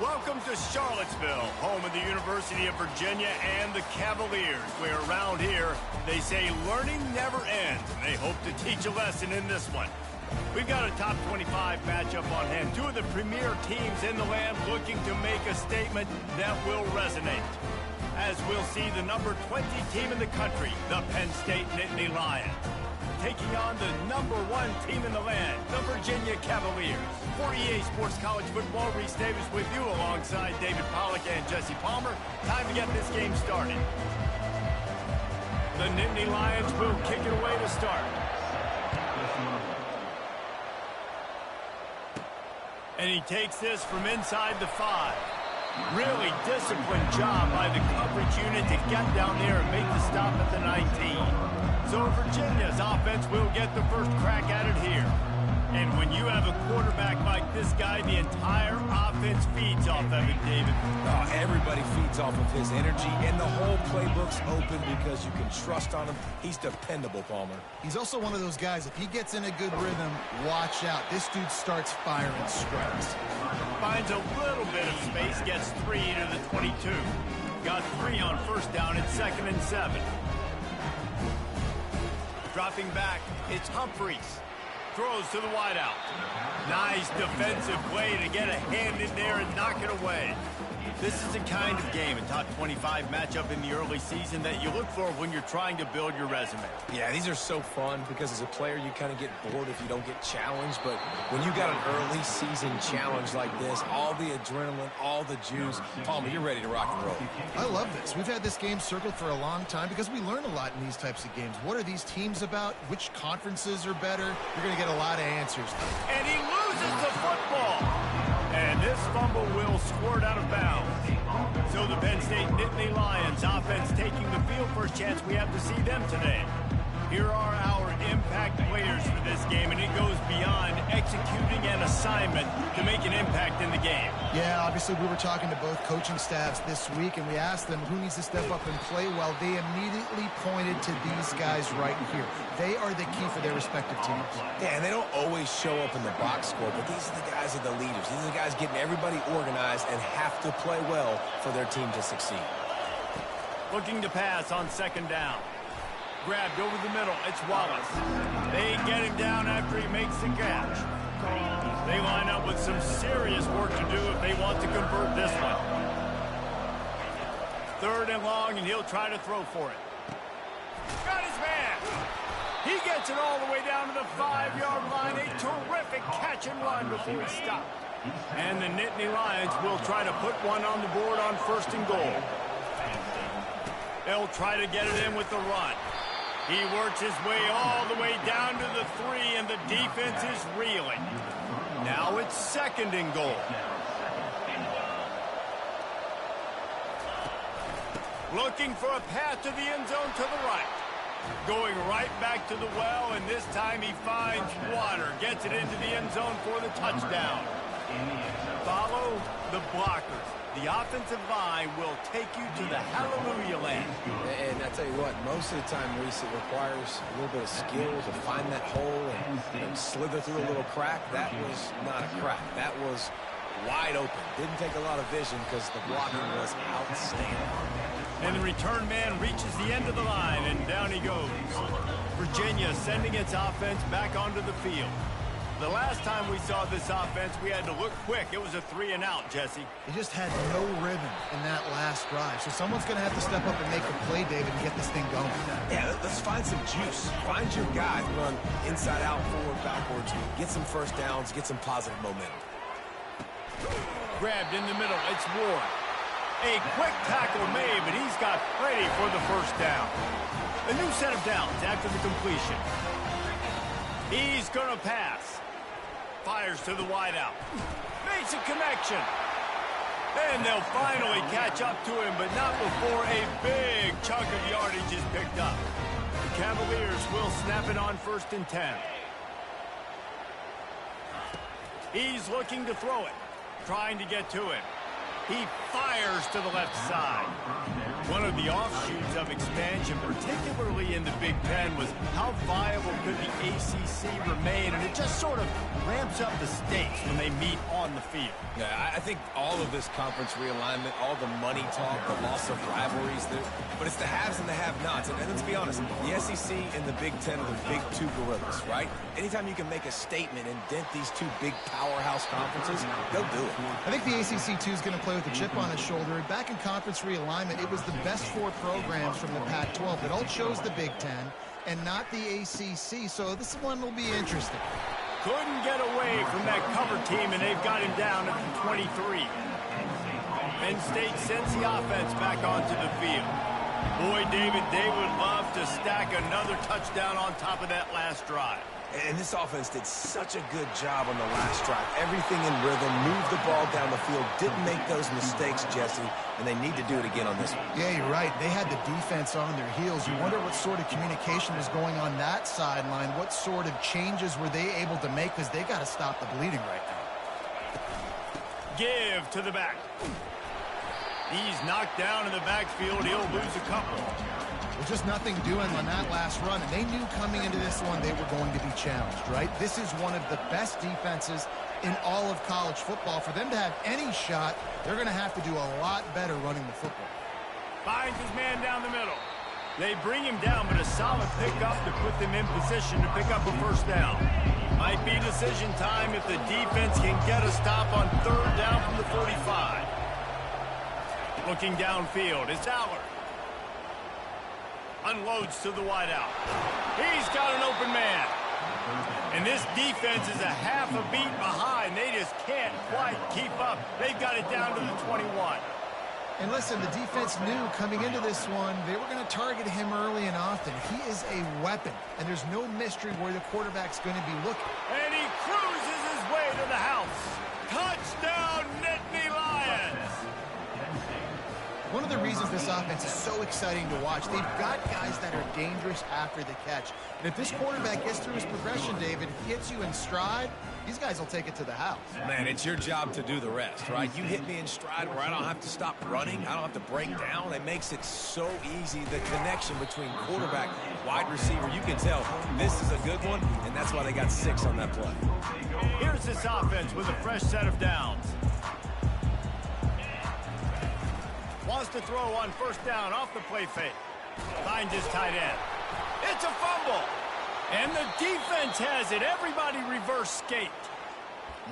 Welcome to Charlottesville, home of the University of Virginia and the Cavaliers, where around here they say learning never ends, and they hope to teach a lesson in this one. We've got a top 25 matchup on hand. Two of the premier teams in the land looking to make a statement that will resonate. As we'll see the number 20 team in the country, the Penn State Nittany Lions, taking on the number 1 team in the land, the Virginia Cavaliers. For EA Sports College Football, Reese Davis with you alongside David Pollack and Jesse Palmer. Time to get this game started. The Nittany Lions will kick it away to start. And he takes this from inside the 5. Really disciplined job by the coverage unit to get down there and make the stop at the 19. So Virginia's offense will get the first crack at it here. And when you have a quarterback like this guy, the entire offense feeds off of it, David. Oh, everybody feeds off of his energy, and the whole playbook's open because you can trust on him. He's dependable, Palmer. He's also one of those guys, if he gets in a good rhythm, watch out. This dude starts firing strikes. Finds a little bit of space, gets 3 to the 22. Got 3 on first down at 2nd and 7. Dropping back, it's Humphreys. Throws to the wideout. Nice defensive play to get a hand in there and knock it away. This is the kind of game, a top 25 matchup in the early season, that you look for when you're trying to build your resume. Yeah, these are so fun because as a player, you kind of get bored if you don't get challenged. But when you got an early season challenge like this, all the adrenaline, all the juice, Palmer, you're ready to rock and roll. I love this. We've had this game circled for a long time because we learn a lot in these types of games. What are these teams about? Which conferences are better? You're going to get a lot of answers. And he loses the football. And this fumble will squirt out of bounds. So the Penn State Nittany Lions offense taking the field. First chance we have to see them today. Here are our impact players for this game, and it goes beyond executing an assignment to make an impact in the game. Yeah, obviously we were talking to both coaching staffs this week, and we asked them who needs to step up and play well. They immediately pointed to these guys right here. They are the key for their respective teams. Yeah, and they don't always show up in the box score, but these are the guys that are the leaders. These are the guys getting everybody organized and have to play well for their team to succeed. Looking to pass on 2nd down. Grabbed over the middle. It's Wallace. They get him down after he makes the catch. They line up with some serious work to do if they want to convert this one. 3rd and long, and he'll try to throw for it. Got his man. He gets it all the way down to the 5-yard line. A terrific catch and run before he stopped. And the Nittany Lions will try to put one on the board on 1st and goal. They'll try to get it in with the run. He works his way all the way down to the 3, and the defense is reeling. Now it's 2nd and goal. Looking for a path to the end zone to the right. Going right back to the well, and this time he finds water. Gets it into the end zone for the touchdown. Follow the blockers. The offensive line will take you to the hallelujah land. And I tell you what, most of the time, Reese, it requires a little bit of skill to find that hole and slither through a little crack. That was not a crack. That was wide open. Didn't take a lot of vision because the blocking was outstanding. And the return man reaches the end of the line, and down he goes. Virginia sending its offense back onto the field. The last time we saw this offense, we had to look quick. It was a 3 and out, Jesse. They just had no rhythm in that last drive. So someone's going to have to step up and make a play, David, and get this thing going. Yeah, let's find some juice. Find your guys. Run inside out, forward, backwards. Get some first downs. Get some positive momentum. Grabbed in the middle. It's Ward. A quick tackle made, but he's got plenty for the first down. A new set of downs after the completion. He's going to pass. Fires to the wideout. Makes a connection. And they'll finally catch up to him, but not before a big chunk of yardage is picked up. The Cavaliers will snap it on 1st and 10. He's looking to throw it. Trying to get to him. He fires to the left side. One of the offshoots of expansion, particularly in the Big Ten, was how viable could the ACC remain, and it just sort of ramps up the stakes when they meet on the field. Yeah, I think all of this conference realignment, all the money talk, the loss of rivalries, but it's the haves and the have-nots. And let's be honest, the SEC and the Big Ten are the big two gorillas, right? Anytime you can make a statement and dent these two big powerhouse conferences, they'll do it. I think the ACC, too, is going to play with a chip on his shoulder. And back in conference realignment, it was the best 4 programs from the Pac-12 that all chose the Big Ten and not the ACC. So this one will be interesting. Couldn't get away from that cover team, and they've got him down at the 23. Penn State sends the offense back onto the field. Boy, David, they would love to stack another touchdown on top of that last drive. And this offense did such a good job on the last drive. Everything in rhythm, moved the ball down the field, didn't make those mistakes, Jesse, and they need to do it again on this one. Yeah, you're right. They had the defense on their heels. You wonder what sort of communication was going on that sideline. What sort of changes were they able to make, because they got to stop the bleeding right now. Give to the back. He's knocked down in the backfield. He'll lose a couple. Well, just nothing doing on that last run, and they knew coming into this one they were going to be challenged, right? This is one of the best defenses in all of college football. For them to have any shot, they're going to have to do a lot better running the football. Finds his man down the middle. They bring him down, but a solid pickup to put them in position to pick up a first down. Might be decision time if the defense can get a stop on 3rd down from the 45. Looking downfield, it's Allard. Unloads to the wideout. He's got an open man. And this defense is a half a beat behind. They just can't quite keep up. They've got it down to the 21. And listen, the defense knew coming into this one, they were going to target him early and often. He is a weapon, and there's no mystery where the quarterback's going to be looking. And he cruises his way to the house. Touchdown, Nittany Lions! One of the reasons this offense is so exciting to watch, they've got guys that are dangerous after the catch. And if this quarterback gets through his progression, David, hits you in stride, these guys will take it to the house. Man, it's your job to do the rest, right? You hit me in stride where I don't have to stop running. I don't have to break down. It makes it so easy. The connection between quarterback, wide receiver, you can tell this is a good one, and that's why they got 6 on that play. Here's this offense with a fresh set of downs. Wants to throw on 1st down off the play fake. Finds his tight end. It's a fumble. And the defense has it. Everybody reverse skate.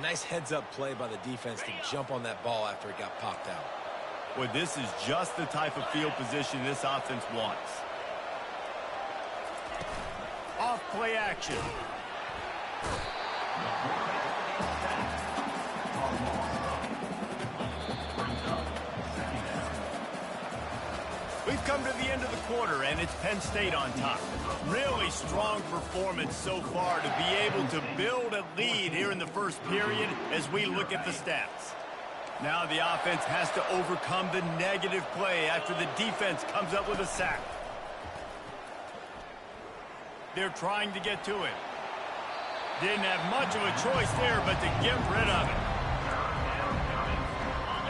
Nice heads-up play by the defense to jump on that ball after it got popped out. Boy, this is just the type of field position this offense wants. Off play action. We've come to the end of the quarter, and it's Penn State on top. Really strong performance so far to be able to build a lead here in the first period as we look at the stats. Now the offense has to overcome the negative play after the defense comes up with a sack. They're trying to get to it. Didn't have much of a choice there but to get rid of it.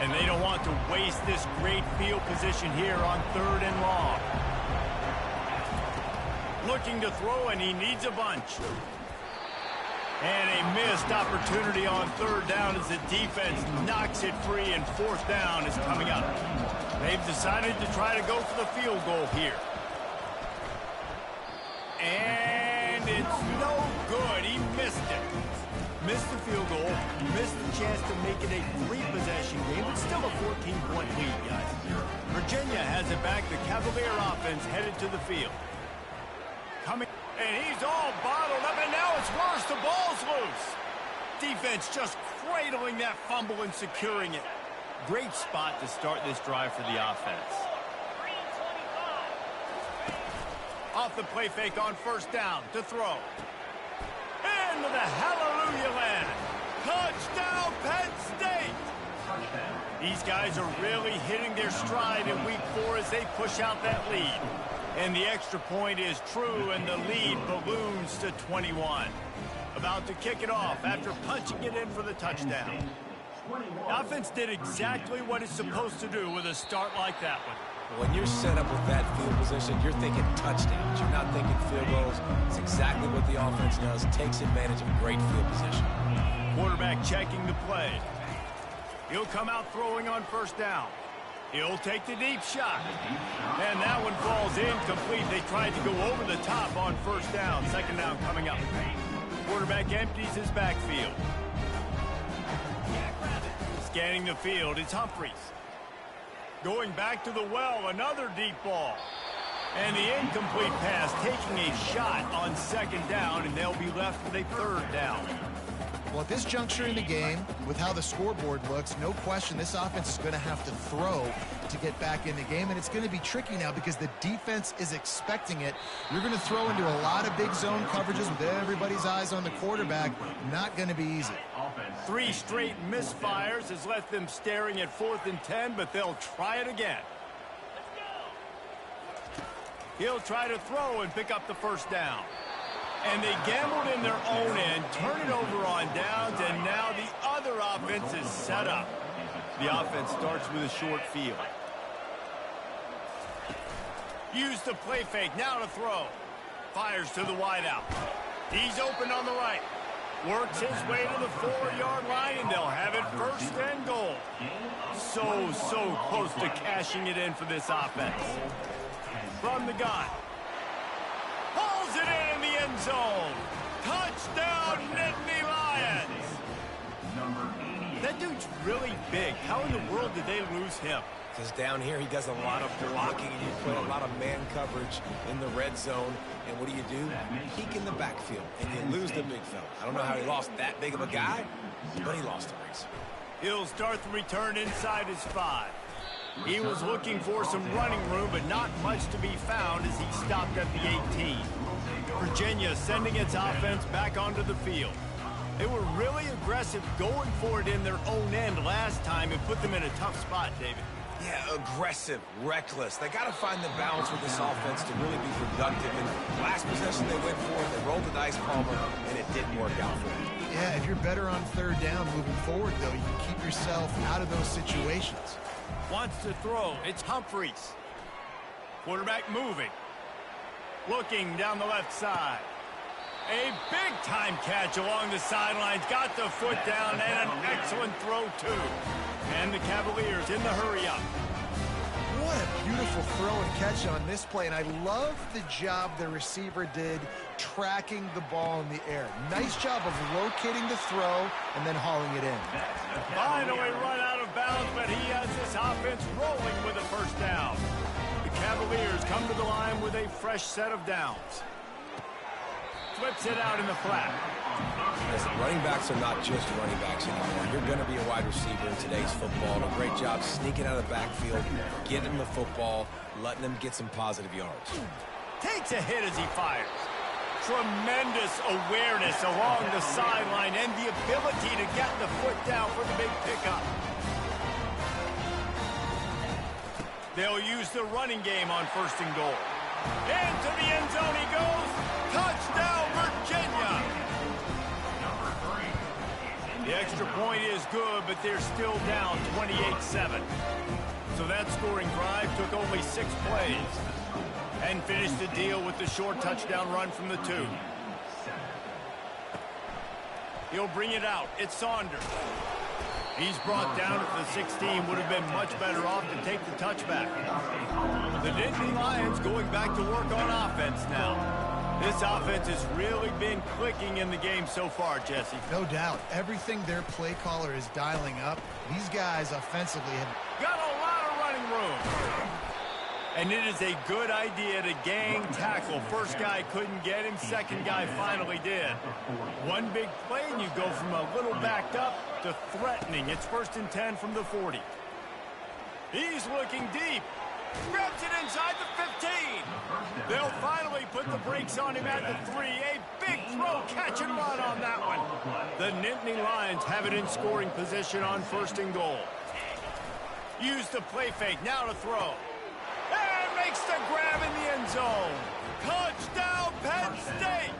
And they don't want to waste this great field position here on 3rd and long. Looking to throw, and he needs a bunch. And a missed opportunity on 3rd down as the defense knocks it free, and 4th down is coming up. They've decided to try to go for the field goal here. And it's no good. He missed it. Missed the field goal, missed the chance to make it a 3-possession game, but still a 14-point lead, guys. Virginia has it back. The Cavalier offense headed to the field. Coming, and he's all bottled up, and now it's worse. The ball's loose. Defense just cradling that fumble and securing it. Great spot to start this drive for the offense. Off the play fake on 1st down to throw. Into the hallelujah land. Touchdown, Penn State! These guys are really hitting their stride in week 4 as they push out that lead. And the extra point is true, and the lead balloons to 21. About to kick it off after punching it in for the touchdown. The offense did exactly what it's supposed to do with a start like that one. When you're set up with that field position, you're thinking touchdowns. You're not thinking field goals. It's exactly what the offense does. Takes advantage of a great field position. Quarterback checking the play. He'll come out throwing on first down. He'll take the deep shot. And that one falls incomplete. They tried to go over the top on first down. Second down coming up. Quarterback empties his backfield. Scanning the field, it's Humphries. Going back to the well, another deep ball. And the incomplete pass taking a shot on second down, and they'll be left with a third down. Well, at this juncture in the game, with how the scoreboard looks, no question this offense is going to have to throw to get back in the game, and it's going to be tricky now because the defense is expecting it. You're going to throw into a lot of big zone coverages with everybody's eyes on the quarterback. Not going to be easy. 3 straight misfires has left them staring at 4th and 10, but they'll try it again. He'll try to throw and pick up the first down. And they gambled in their own end, turn it over on downs, and now the other offense is set up. The offense starts with a short field. Use the play fake, now to throw. Fires to the wideout. He's open on the right. Works his way to the 4-yard line, and they'll have it first and goal. So close to cashing it in for this offense. From the gun. Pulls it in the end zone. Touchdown, Nittany Lions. That dude's really big. How in the world did they lose him? Because down here he does a lot of blocking, and you put a lot of man coverage in the red zone. And what do? Peek in the backfield, and you lose the big fella. I don't know how he lost that big of a guy, but he lost the race. He'll start the return inside his 5. He was looking for some running room, but not much to be found as he stopped at the 18. Virginia sending its offense back onto the field. They were really aggressive going for it in their own end last time and put them in a tough spot, David. Yeah, aggressive, reckless. They got to find the balance with this offense to really be productive. And last possession they went for it, they rolled the dice, Palmer, and it didn't work out for them. Yeah, if you're better on third down moving forward, though, you can keep yourself out of those situations. Wants to throw. It's Humphries. Quarterback moving. Looking down the left side. A big-time catch along the sidelines. Got the foot down and an excellent throw, too. And the Cavaliers in the hurry-up. What a beautiful throw and catch on this play, and I love the job the receiver did tracking the ball in the air. Nice job of locating the throw and then hauling it in. Finally run out of bounds, but he has this offense rolling with a first down. The Cavaliers come to the line with a fresh set of downs. Flips it out in the flat. Listen, running backs are not just running backs anymore. You're going to be a wide receiver in today's football. And a great job sneaking out of the backfield, getting the football, letting them get some positive yards. Takes a hit as he fires. Tremendous awareness along the sideline and the ability to get the foot down for the big pickup. They'll use the running game on first and goal. Into the end zone he goes. Touchdown, Virginia! The extra point is good, but they're still down 28-7. So that scoring drive took only 6 plays and finished the deal with the short touchdown run from the 2. He'll bring it out. It's Saunders. He's brought down at the 16. Would have been much better off to take the touchback. The Nittany Lions going back to work on offense now. This offense has really been clicking in the game so far, Jesse. No doubt. Everything their play caller is dialing up, these guys offensively have got a lot of running room. And it is a good idea to gang tackle. First guy couldn't get him. Second guy finally did. One big play and you go from a little backed up to threatening. It's 1st and 10 from the 40. He's looking deep. Grabs it inside the 15. They'll finally put the brakes on him at the 3. A big throw, catch and run on that one. The Nittany Lions have it in scoring position on 1st and goal. Use the play fake, now to throw. And makes the grab in the end zone. Touchdown, Penn State.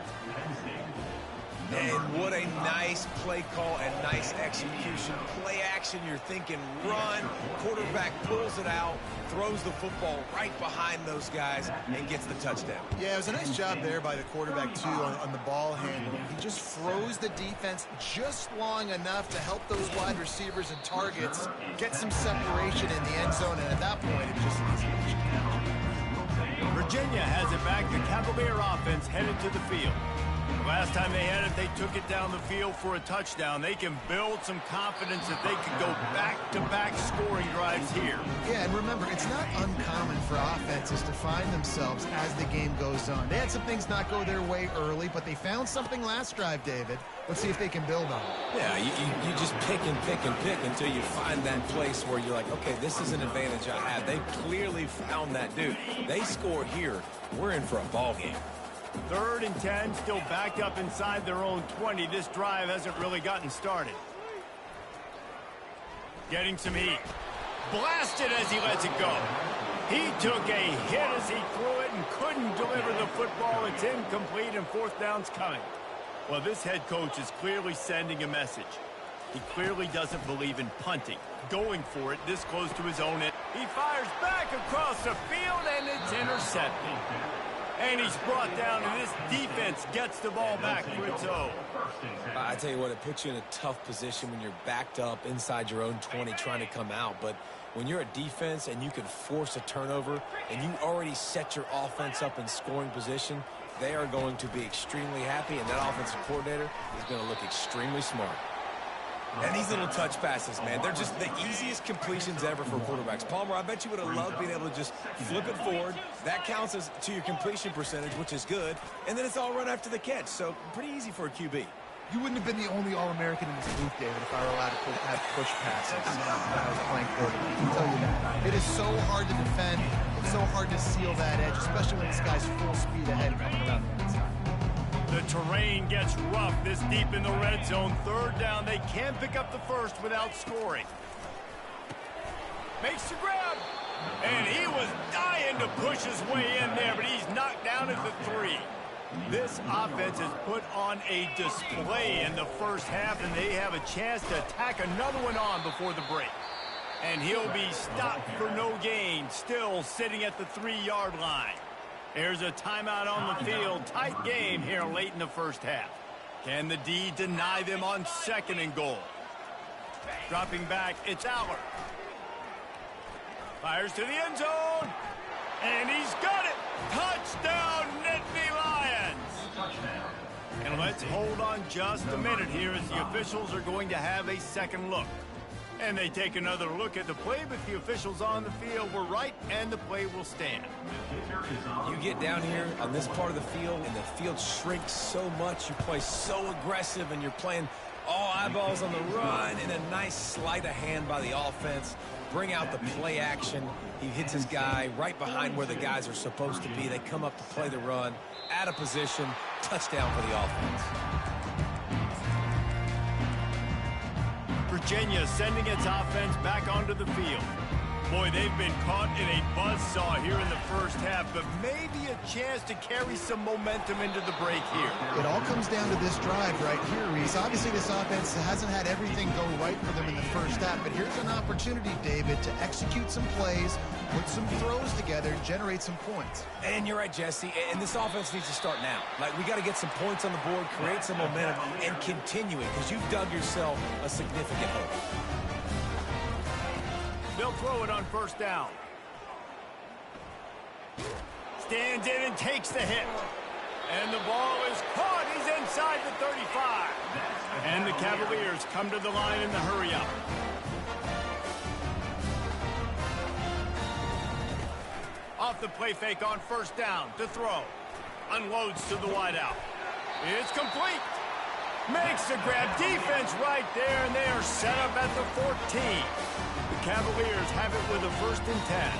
And what a nice play call and nice execution. Play action, you're thinking run. Quarterback pulls it out, throws the football right behind those guys, and gets the touchdown. Yeah, it was a nice job there by the quarterback, too, on the ball handling. He just froze the defense just long enough to help those wide receivers and targets get some separation in the end zone, and at that point, it was just an easy catch. Virginia has it back. The Cavalier offense headed to the field. The last time they had it, they took it down the field for a touchdown. They can build some confidence that they can go back-to-back scoring drives here. Yeah, and remember, it's not uncommon for offenses to find themselves as the game goes on. They had some things not go their way early, but they found something last drive, David. Let's see if they can build on it. Yeah, you just pick and pick and pick until you find that place where you're like, okay, this is an advantage I have. They clearly found that dude. They score here, we're in for a ball game. 3rd and 10, still backed up inside their own 20. This drive hasn't really gotten started. Getting some heat. Blasted as he lets it go. He took a hit as he threw it and couldn't deliver the football. It's incomplete and 4th down's coming. Well, this head coach is clearly sending a message. He clearly doesn't believe in punting. Going for it this close to his own end. He fires back across the field and it's intercepted. And he's brought down, and this defense gets the ball back for its own. I tell you what, it puts you in a tough position when you're backed up inside your own 20 trying to come out. But when you're a defense and you can force a turnover and you already set your offense up in scoring position, they are going to be extremely happy, and that offensive coordinator is going to look extremely smart. And these little touch passes, man, they're just the easiest completions ever for quarterbacks. Palmer, I bet you would have loved being able to just flip it forward. That counts as to your completion percentage, which is good. And then it's all run after the catch. So pretty easy for a QB. You wouldn't have been the only All-American in this booth, David, if I were allowed to have push passes when I was playing quarterback. I can tell you that. It is so hard to defend. It's so hard to seal that edge, especially when this guy's full speed ahead coming around the inside. The terrain gets rough this deep in the red zone. 3rd down. They can't pick up the first without scoring. Makes the grab. And he was dying to push his way in there, but he's knocked down at the 3. This offense has put on a display in the first half, and they have a chance to tack another one on before the break. And he'll be stopped for no gain, still sitting at the 3-yard line. There's a timeout on the field. Tight game here late in the first half. Can the D deny them on 2nd and goal? Dropping back, it's Aller. Fires to the end zone. And he's got it. Touchdown, Nittany Lions. And let's hold on just a minute here as the officials are going to have a second look. And they take another look at the play, but the officials on the field were right, and the play will stand. You get down here on this part of the field, and the field shrinks so much. You play so aggressive, and you're playing all eyeballs on the run, and a nice sleight of hand by the offense. Bring out the play action. He hits his guy right behind where the guys are supposed to be. They come up to play the run, out of position, touchdown for the offense. Virginia sending its offense back onto the field. Boy, they've been caught in a buzzsaw here in the first half, but maybe a chance to carry some momentum into the break here. It all comes down to this drive right here, Reese. Obviously, this offense hasn't had everything go right for them in the first half, but here's an opportunity, David, to execute some plays, put some throws together, and generate some points. And you're right, Jesse, and this offense needs to start now. Like, we got to get some points on the board, create some momentum, and continue it, because you've dug yourself a significant hole. They'll throw it on 1st down. Stands in and takes the hit. And the ball is caught. He's inside the 35. And the Cavaliers come to the line in the hurry-up. Off the play fake on 1st down to throw. Unloads to the wideout. It's complete. Makes the grab. Defense right there, and they are set up at the 14. The Cavaliers have it with a 1st and 10.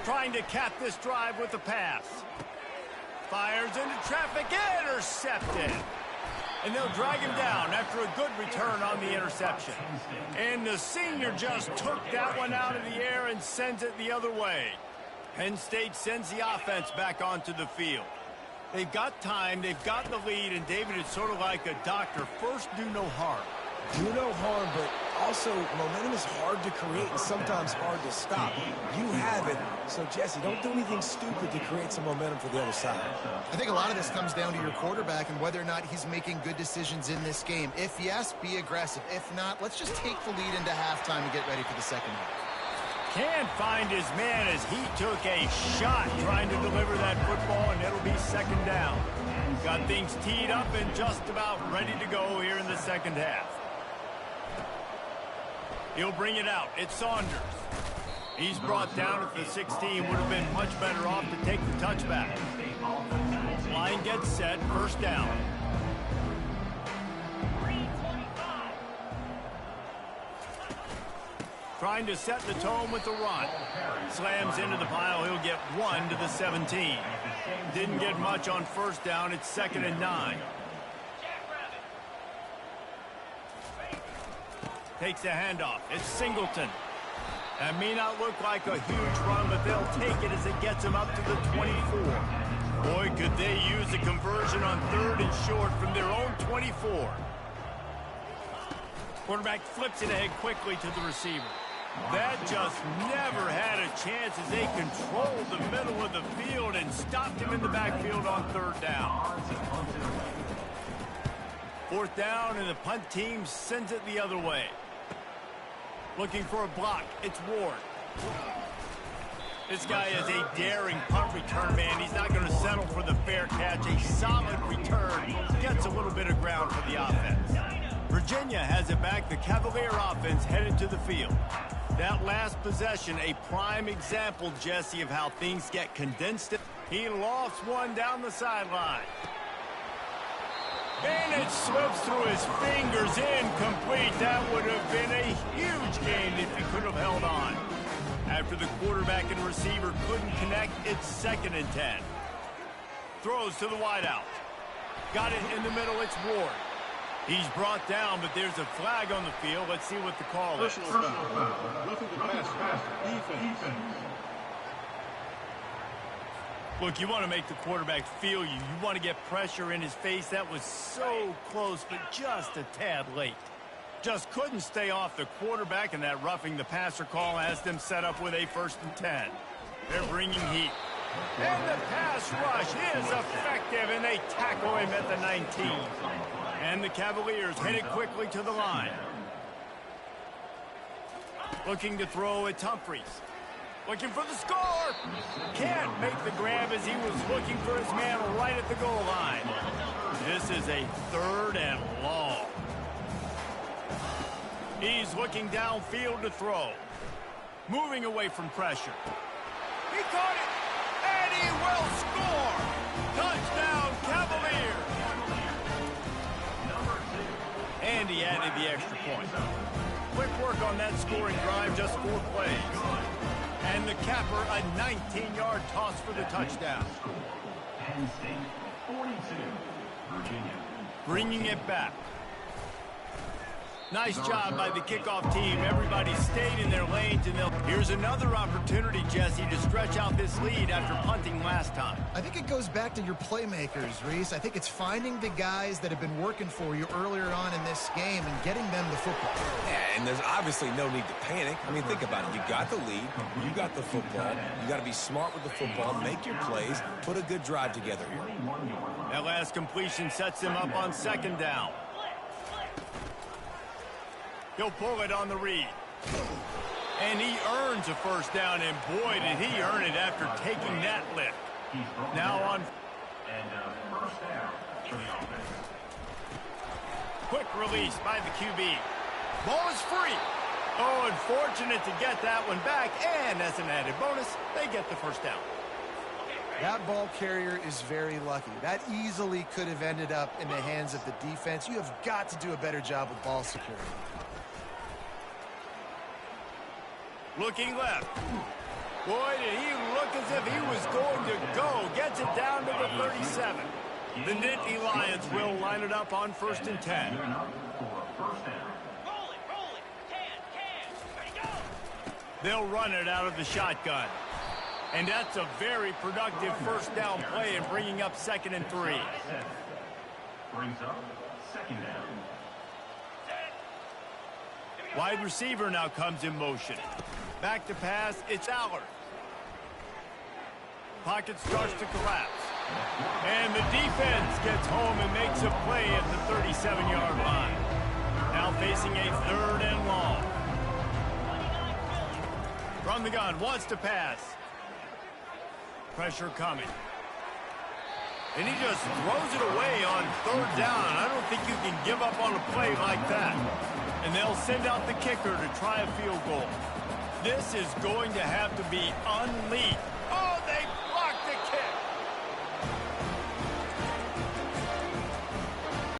Trying to cap this drive with the pass. Fires into traffic, intercepted. And they'll drag him down after a good return on the interception. And the senior just took that one out of the air and sends it the other way. Penn State sends the offense back onto the field. They've got time, they've got the lead, and David, it's sort of like a doctor. First, do no harm. Do no harm, but also momentum is hard to create and sometimes hard to stop. You have it, so Jesse, don't do anything stupid to create some momentum for the other side. I think a lot of this comes down to your quarterback and whether or not he's making good decisions in this game. If yes, be aggressive. If not, let's just take the lead into halftime and get ready for the second half. Can't find his man as he took a shot trying to deliver that football, and it'll be second down. Got things teed up and just about ready to go here in the second half. He'll bring it out. It's Saunders. He's brought down at the 16. Would have been much better off to take the touchback. Line gets set. First down. Trying to set the tone with the run. Slams into the pile. He'll get 1 to the 17. Didn't get much on first down. It's 2nd and 9. Takes the handoff. It's Singleton. That may not look like a huge run, but they'll take it as it gets him up to the 24. Boy, could they use a conversion on 3rd and short from their own 24. Quarterback flips it ahead quickly to the receiver. That just never had a chance as they controlled the middle of the field and stopped him in the backfield on 3rd down. 4th down, and the punt team sends it the other way. Looking for a block. It's Ward. This guy is a daring punt return man. He's not going to settle for the fair catch. A solid return. Gets a little bit of ground for the offense. Virginia has it back. The Cavalier offense headed to the field. That last possession, a prime example, Jesse, of how things get condensed. He lofts one down the sideline. And it slips through his fingers, incomplete. That would have been a huge gain if he could have held on. After the quarterback and receiver couldn't connect, it's 2nd and 10. Throws to the wideout. Got it in the middle, it's Ward. He's brought down, but there's a flag on the field. Let's see what the call is. Personal foul. Roughing the pass. Defense. Look, you want to make the quarterback feel you. You want to get pressure in his face. That was so close, but just a tad late. Just couldn't stay off the quarterback, and that roughing the passer call has them set up with a 1st and 10. They're bringing heat. And the pass rush is effective, and they tackle him at the 19. And the Cavaliers headed quickly to the line. Looking to throw, it's Humphries. Looking for the score. Can't make the grab as he was looking for his man right at the goal line. This is a 3rd and long. He's looking downfield to throw. Moving away from pressure. He caught it, and he will score. Touchdown, Cavaliers. And he added the extra point. Quick work on that scoring drive, just 4 plays. And the capper, a 19-yard toss for the touchdown. Penn State, 42, Virginia. Bringing it back. Nice job by the kickoff team. Everybody stayed in their lanes, and here's another opportunity, Jesse, to stretch out this lead after punting last time. I think it goes back to your playmakers, Reese. I think it's finding the guys that have been working for you earlier on in this game and getting them the football. Yeah, and there's obviously no need to panic. I mean, think about it. You got the lead. You got the football. You got to be smart with the football, make your plays, put a good drive together here. That last completion sets him up on 2nd down. He'll pull it on the read. And he earns a 1st down, and boy, did he earn it after taking that lift. Now on. And 1st down for the offense. Quick release by the QB. Ball is free. Oh, unfortunate to get that one back, and as an added bonus, they get the 1st down. That ball carrier is very lucky. That easily could have ended up in the hands of the defense. You have got to do a better job with ball security. Looking left. Boy, did he look as if he was going to go. Gets it down to the 37. The Nittany Lions will line it up on 1st and 10. They'll run it out of the shotgun. And that's a very productive first down play in bringing up 2nd and 3. Brings up 2nd down. Wide receiver now comes in motion. Back to pass, it's Allard. Pocket starts to collapse. And the defense gets home and makes a play at the 37-yard line. Now facing a 3rd and long. From the gun, wants to pass. Pressure coming. And he just throws it away on 3rd down. I don't think you can give up on a play like that. And they'll send out the kicker to try a field goal. This is going to have to be unleashed